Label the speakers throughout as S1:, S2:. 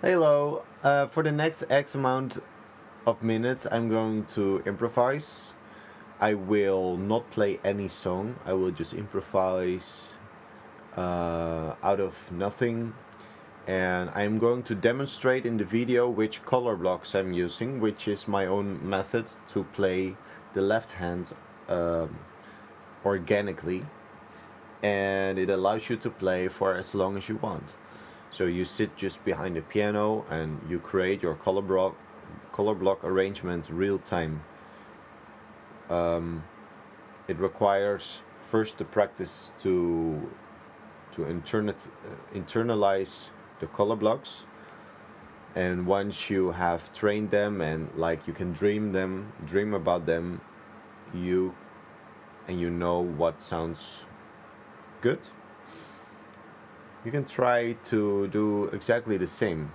S1: Hello. For the next X amount of minutes, I'm going to improvise. I will not play any song. I will just improvise out of nothing. And I'm going to demonstrate in the video which color blocks I'm using, which is my own method to play the left hand um, organically. And it allows you to play for as long as you want. So you sit just behind the piano and you create your color block arrangement real time. It requires first the practice to internalize the color blocks, and once you have trained them and like you can dream about them, you you know what sounds good. You can try to do exactly the same.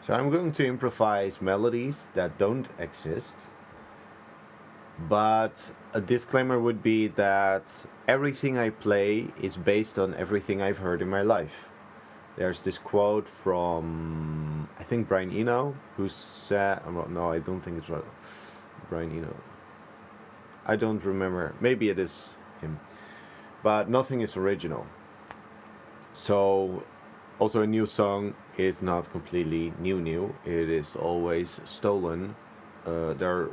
S1: So I'm going to improvise melodies that don't exist, but a disclaimer would be that everything I play is based on everything I've heard in my life. There's this quote from, I think, Brian Eno, who said, no, I don't think it's Brian Eno. I don't remember. Maybe it is him. But nothing is original. So also a new song is not completely new. It is always stolen. There,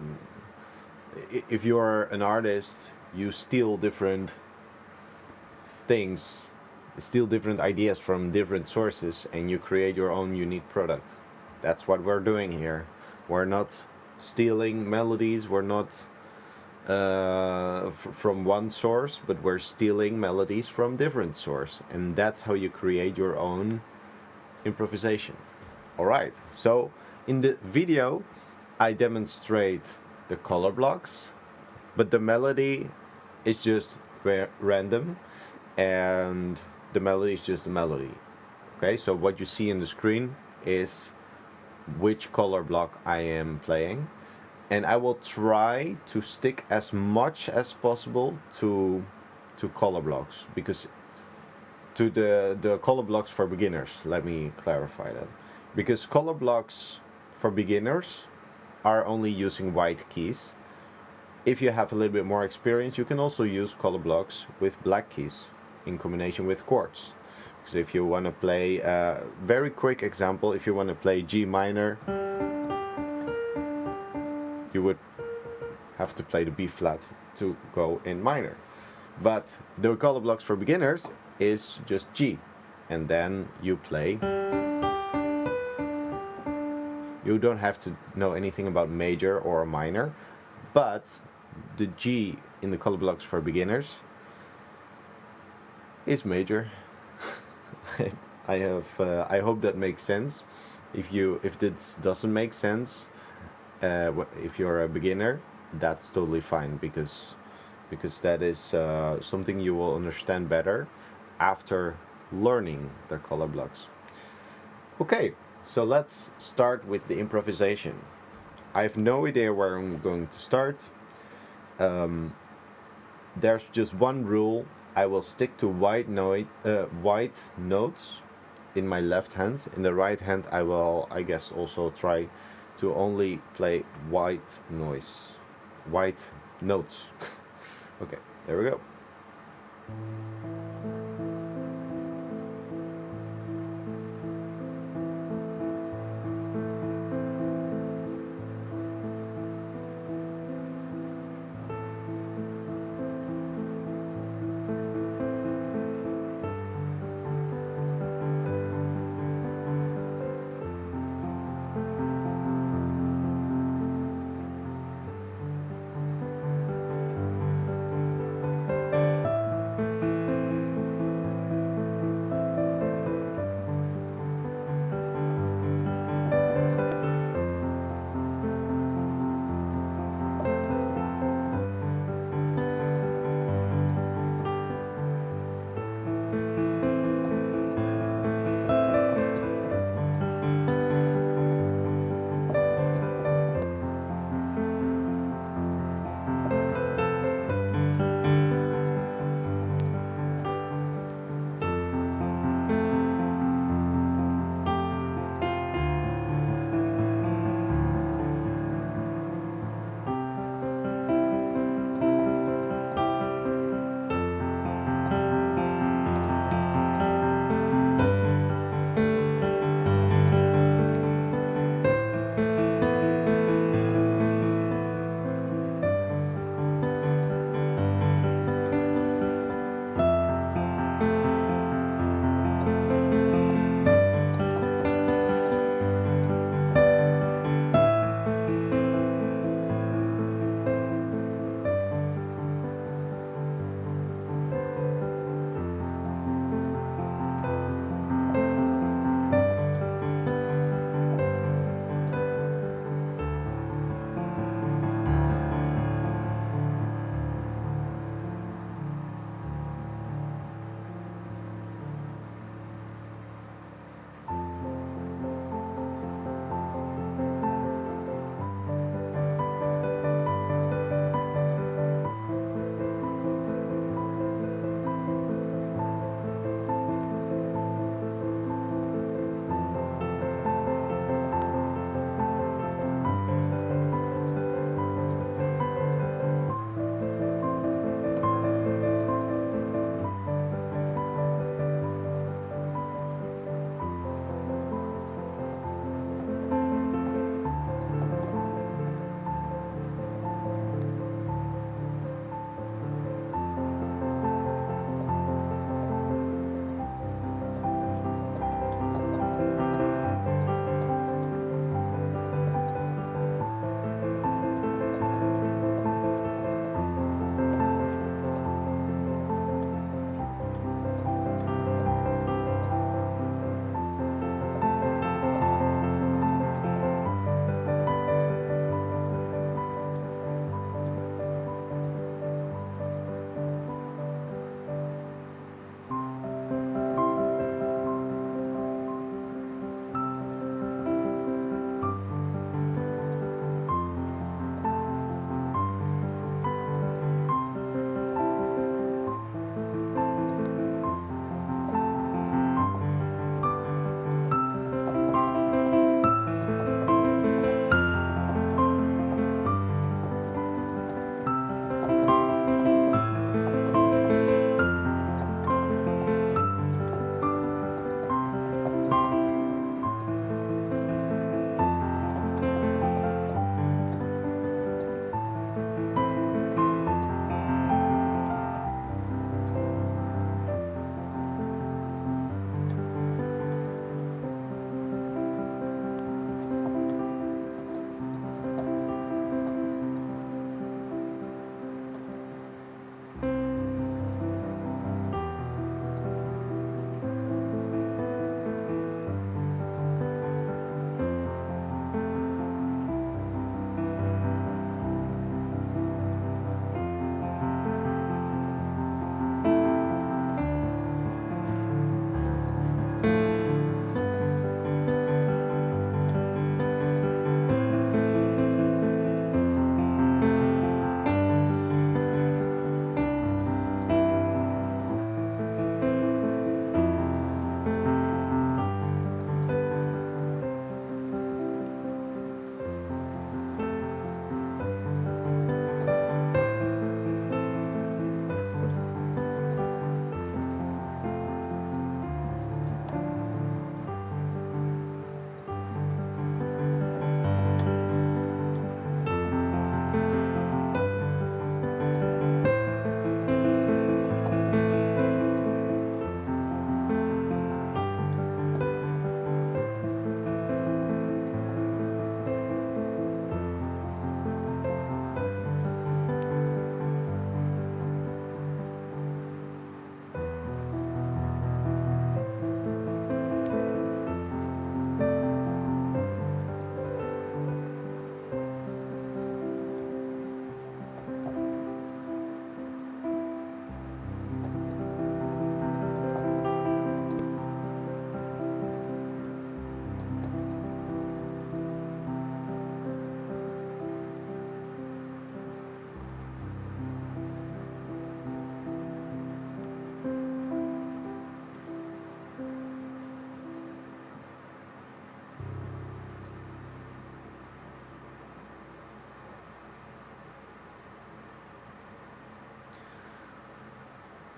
S1: if you are an artist, you steal different things, steal different ideas from different sources, and you create your own unique product. That's what we're doing here. We're not stealing melodies. We're not from one source, but we're stealing melodies from different source, and that's how you create your own improvisation. All right. So in the video, I demonstrate the color blocks, but the melody is just random, and the melody is just a melody. Okay. So what you see in the screen is which color block I am playing, and I will try to stick as much as possible to color blocks, because to the color blocks for beginners. Let me clarify that, because color blocks for beginners are only using white keys. If you have a little bit more experience, you can also use color blocks with black keys in combination with chords. Because if you want to play a very quick example, if you want to play G minor, you would have to play the B flat to go in minor. But the color blocks for beginners is just G, and then you play. You don't have to know anything about major or minor, but the G in the color blocks for beginners is major. I hope that makes sense. If this doesn't make sense, if you're a beginner, that's totally fine, because that is something you will understand better after learning the color blocks. Okay, so let's start with the improvisation. I have no idea where I'm going to start. There's just one rule. I will stick to white notes in my left hand. In the right hand, I will, I guess, also try to only play white notes. Okay, there we go.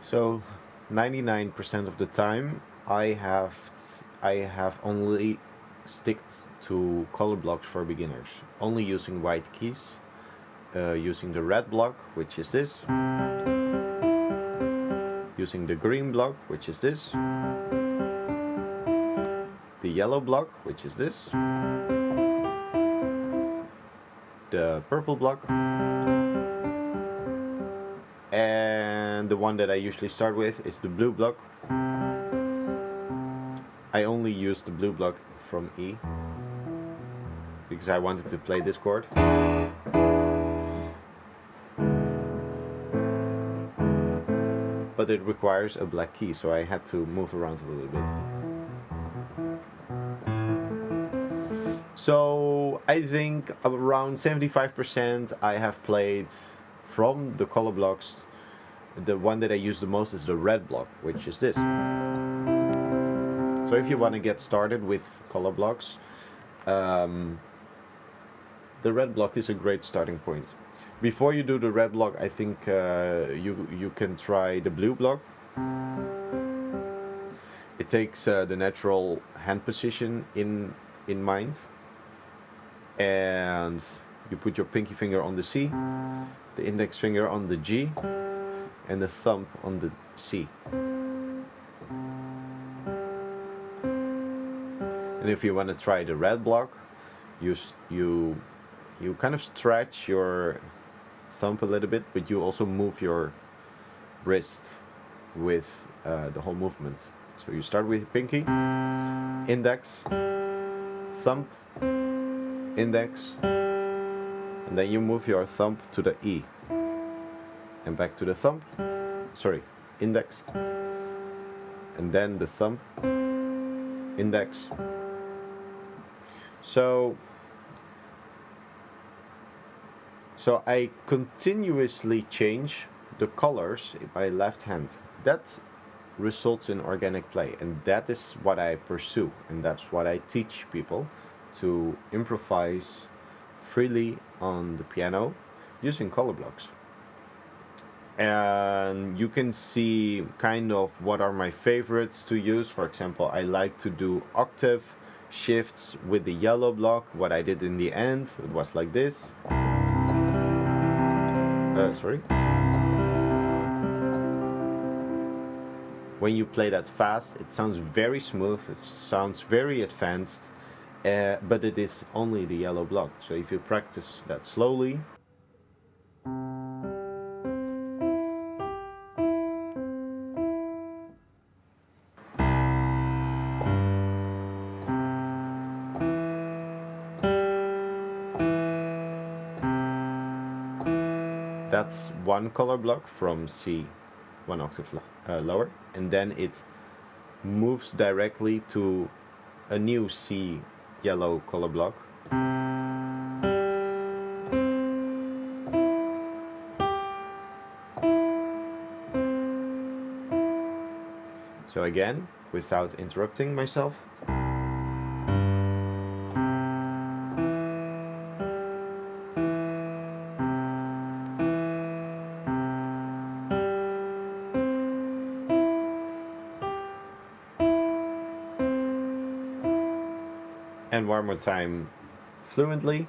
S1: So 99% of the time I have only sticked to color blocks for beginners, only using white keys, using the red block, which is this, using the green block, which is this, the yellow block, which is this, the purple block, and the one that I usually start with is the blue block. I only use the blue block from E because I wanted to play this chord. But it requires a black key, so I had to move around a little bit. So I think around 75% I have played from the color blocks. The one that I use the most is the red block, which is this. So if you want to get started with color blocks, the red block is a great starting point. Before you do the red block, I think you can try the blue block. It takes the natural hand position in mind, and you put your pinky finger on the C, the index finger on the G, and the thumb on the C. And if you want to try the red block, you kind of stretch your thumb a little bit, but you also move your wrist with the whole movement. So you start with pinky, index, thumb, index, and then you move your thumb to the E, and back to the thumb, index, and then the thumb, index. So I continuously change the colors in my left hand. That results in organic play, and that is what I pursue, and that's what I teach people, to improvise freely on the piano using color blocks. And you can see kind of what are my favorites to use. For example, I like to do octave shifts with the yellow block. What I did in the end, it was like this. When you play that fast, it sounds very smooth, it sounds very advanced, but it is only the yellow block. So if you practice that slowly, that's one color block from C, one octave lower, and then it moves directly to a new C yellow color block. So again, without interrupting myself. And one more time, fluently.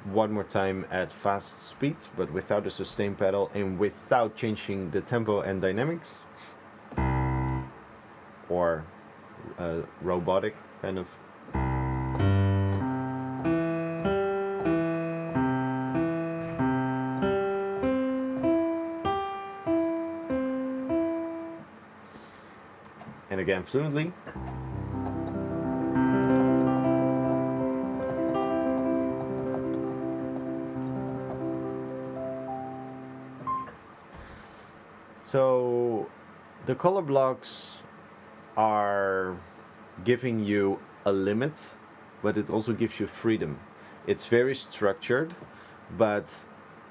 S1: One more time at fast speed, but without the sustain pedal and without changing the tempo and dynamics. Or robotic kind of. And again, fluently. So the color blocks are giving you a limit, but it also gives you freedom. It's very structured, but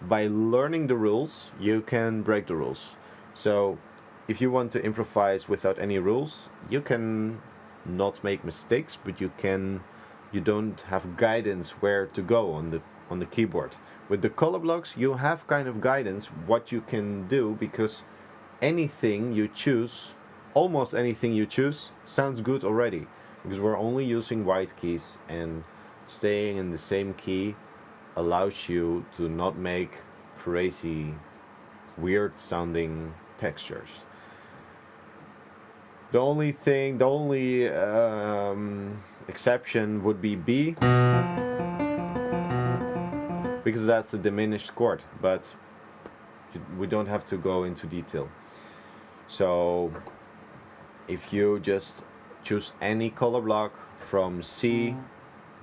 S1: by learning the rules, you can break the rules. So if you want to improvise without any rules, you can not make mistakes, but you can you don't have guidance where to go on the keyboard. With the color blocks, you have kind of guidance what you can do, because anything you choose, almost anything you choose, sounds good already, because we're only using white keys, and staying in the same key allows you to not make crazy, weird sounding textures. The only exception would be B, because that's a diminished chord, but we don't have to go into detail. So if you just choose any color block from C,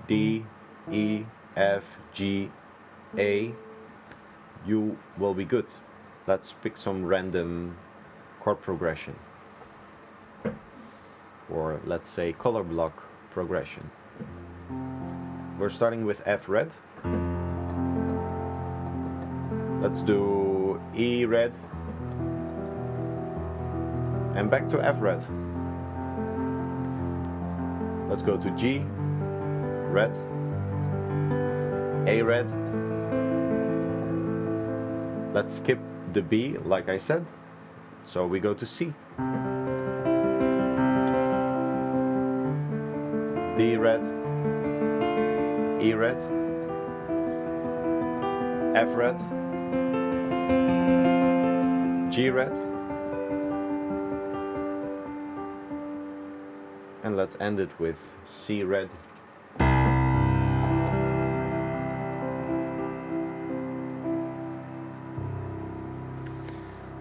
S1: D, E, F, G, A, you will be good. Let's pick some random chord progression, or let's say color block progression. We're starting with F red. Let's do E red, and back to F red. Let's go to G red, A red. Let's skip the B, like I said, so we go to C. D red, E red, F red, G red, and let's end it with C red.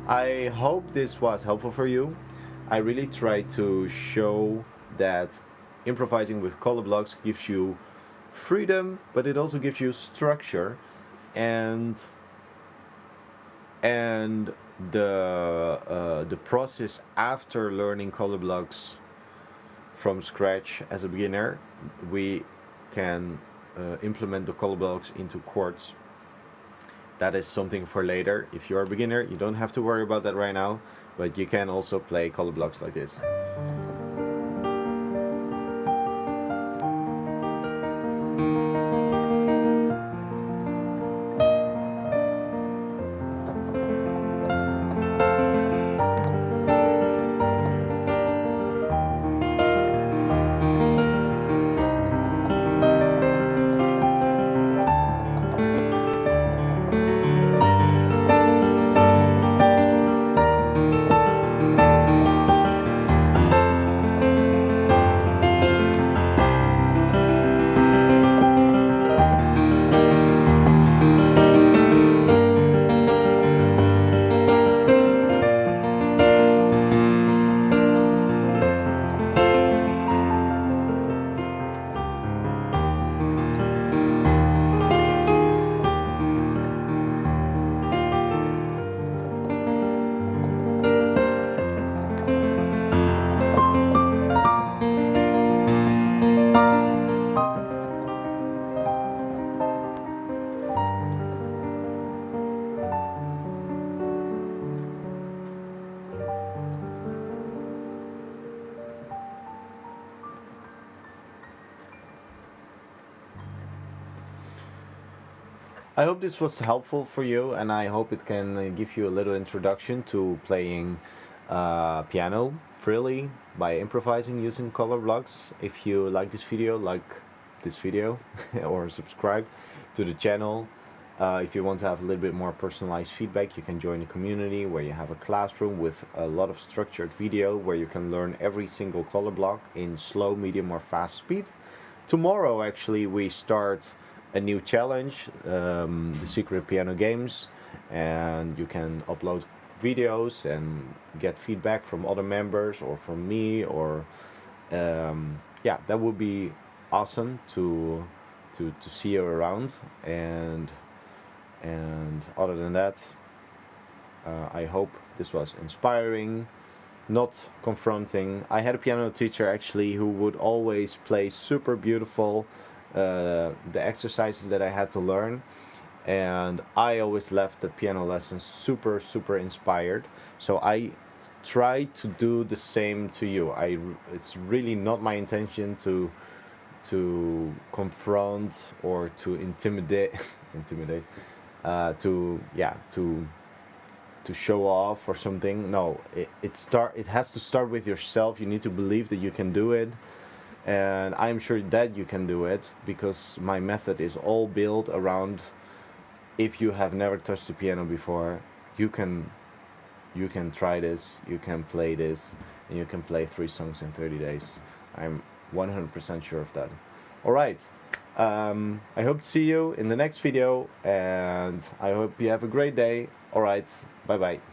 S1: I hope this was helpful for you. I really tried to show that improvising with color blocks gives you freedom, but it also gives you structure, and the process after learning color blocks from scratch as a beginner, we can implement the color blocks into chords. That is something for later. If you're a beginner, you don't have to worry about that right now, but you can also play color blocks like this. I hope this was helpful for you, and I hope it can give you a little introduction to playing piano freely by improvising using color blocks. If you like this video, or subscribe to the channel. If you want to have a little bit more personalized feedback, you can join the community where you have a classroom with a lot of structured video where you can learn every single color block in slow, medium, or fast speed. Tomorrow, actually, we start a new challenge, the Secret Piano Games, and you can upload videos and get feedback from other members or from me, or yeah, that would be awesome to see you around. And other than that, I hope this was inspiring, not confronting. I had a piano teacher actually who would always play super beautiful the exercises that I had to learn, and I always left the piano lessons super inspired. So I try to do the same to you. It's really not my intention to to confront or to intimidate, intimidate, to yeah, to show off or something. No, it has to start with yourself. You need to believe that you can do it, and I'm sure that you can do it, because my method is all built around, if you have never touched the piano before, you can try this, you can play this, and you can play 3 songs in 30 days. I'm 100% sure of that. All right. I hope to see you in the next video, and I hope you have a great day. All right. Bye bye.